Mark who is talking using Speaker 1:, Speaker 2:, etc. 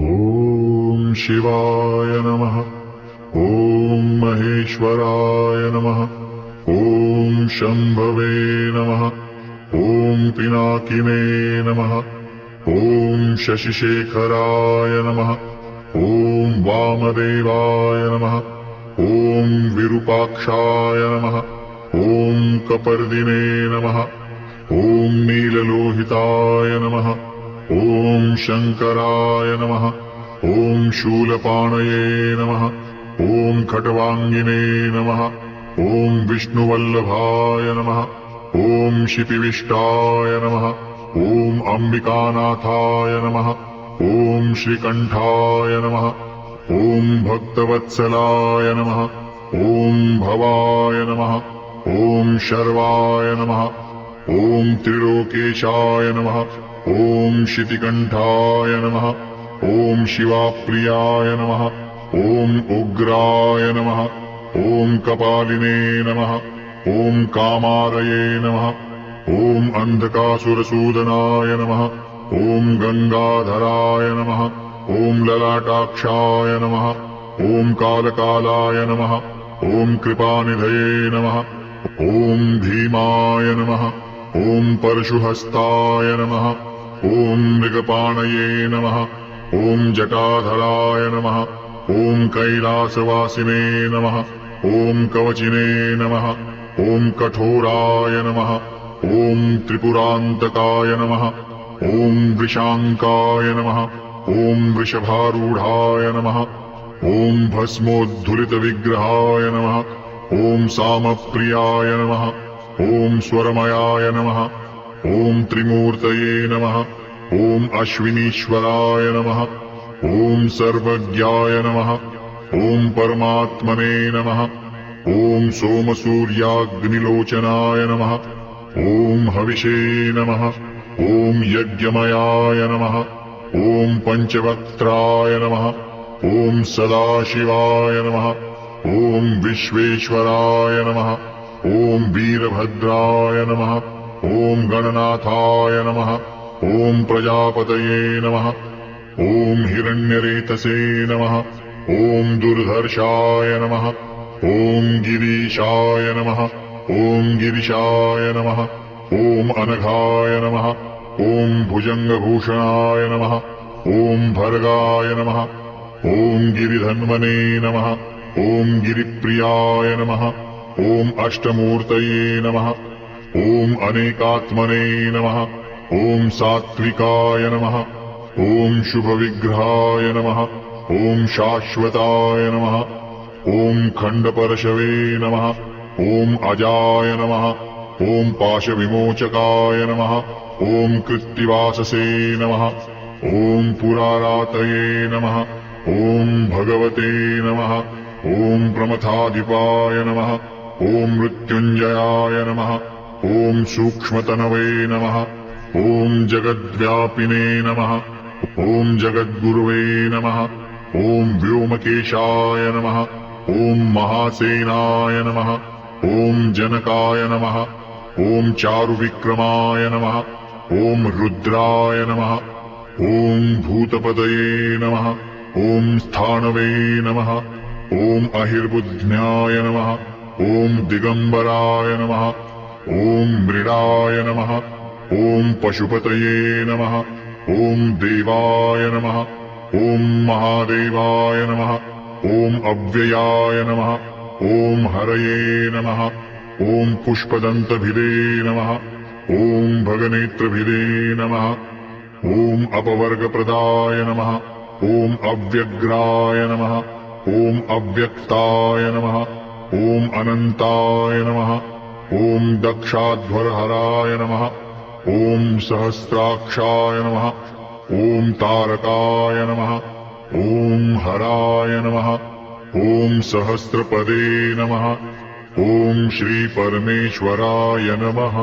Speaker 1: ॐ शिवाय नमः। ॐ महेश्वराय नमः। ॐ शम्भवे नमः। ॐ पिनाकिने नमः। ॐ शशिशेखराय नमः। ॐ वामदेवाय नमः। ॐ विरूपाक्षाय नमः। ॐ कपर्दिने नमः। ॐ नीललोहिताय नमः। ॐ शङ्कराय नमः। ॐ शूलपाणये नमः। ॐ खट्वाङ्गिने नमः। ॐ विष्णुवल्लभाय नमः। ॐ शिपिविष्टाय नमः। ॐ अम्बिकानाथाय नमः। ॐ श्रीकण्ठाय नमः। ॐ भक्तवत्सलाय नमः। ॐ भवाय नमः। ॐ शर्वाय नमः। ॐ त्रिलोकेशाय नमः। ॐ शितिकण्ठाय नमः। ॐ शिवाप्रियाय नमः। ॐ उग्राय नमः। ॐ कपालिने नमः। ॐ कामारये नमः। ॐ अन्धकासुरसूदनाय नमः। ॐ गङ्गाधराय नमः। ॐ ललाटाक्षाय नमः। ॐ कालकालाय नमः। ॐ कृपानिधये नमः। ॐ भीमाय नमः। ॐ परशुहस्ताय नमः। ॐ मृगपाणये नमः। ॐ जटाधराय नमः। ॐ कैलासवासिने नमः। ॐ कवचिने नमः। ॐ कठोराय नमः। ॐ त्रिपुरान्तकाय नमः। ॐ वृषाङ्काय नमः। ॐ वृषभारूढाय नमः। ॐ भस्मोद्धुलितविग्रहाय नमः। ॐ सामप्रियाय नमः। ॐ स्वरमयाय नमः। ॐ त्रिमूर्तये नमः। ॐ अश्विनीश्वराय नमः। ॐ सर्वज्ञाय नमः। ॐ परमात्मने नमः। ॐ सोमसूर्याग्निलोचनाय नमः। ॐ हविषे नमः। ॐ यज्ञमयाय नमः। ॐ पञ्चवक्त्राय नमः। ॐ सदाशिवाय नमः। ॐ विश्वेश्वराय नमः। ॐ वीरभद्राय नमः। ॐ गणनाथाय नमः। ॐ प्रजापतये नमः। ॐ हिरण्यरेतसे नमः। ॐ दुर्धर्षाय नमः। ॐ गिरीशाय नमः। ॐ गिरिशाय नमः। ॐ अनघाय नमः। ॐ भुजङ्गभूषणाय नमः। ॐ भर्गाय नमः। ॐ गिरिधन्वने नमः। ॐ गिरिप्रियाय नमः। ॐ अष्टमूर्तये नमः। ॐ अनेकात्मने नमः। ॐ सात्विकाय नमः। ॐ शुभविग्रहाय नमः। ॐ शाश्वताय नमः। ॐ खण्डपरशवे नमः। ॐ अजाय नमः। ॐ पाशविमोचकाय नमः। ॐ कृत्तिवाससे नमः। ॐ पुरारातये नमः। ॐ भगवते नमः। ॐ प्रमथाधिपाय नमः। ॐ मृत्युञ्जयाय नमः। ॐ सूक्ष्मतनवे नमः। ॐ जगद्व्यापिने नमः। ॐ जगद्गुरुवे नमः। ॐ व्योमकेशाय नमः। ॐ महासेनाय नमः। ॐ जनकाय नमः। ॐ चारुविक्रमाय नमः। ॐ रुद्राय नमः। ॐ भूतपदये नमः। ॐ स्थाणवे नमः। ॐ अहिर्बुद्ध्याय नमः। ॐ दिगम्बराय नमः। ॐ मृडाय नमः। ॐ पशुपतये नमः। ॐ देवाय नमः। ॐ महादेवाय नमः। ॐ अव्ययाय नमः। ॐ हरये नमः। ॐ पुष्पदन्तभिदे नमः। ॐ भगनेत्रभिदे नमः। ॐ अपवर्गप्रदाय नमः। ॐ अव्यग्राय नमः। ॐ अव्यक्ताय नमः। ॐ अनन्ताय नमः। ॐ दक्षाध्वरहराय नमः। ॐ सहस्राक्षाय नमः। ॐ तारकाय नमः। ॐ हराय नमः। ॐ सहस्रपदे नमः। ॐ श्रीपरमेश्वराय नमः।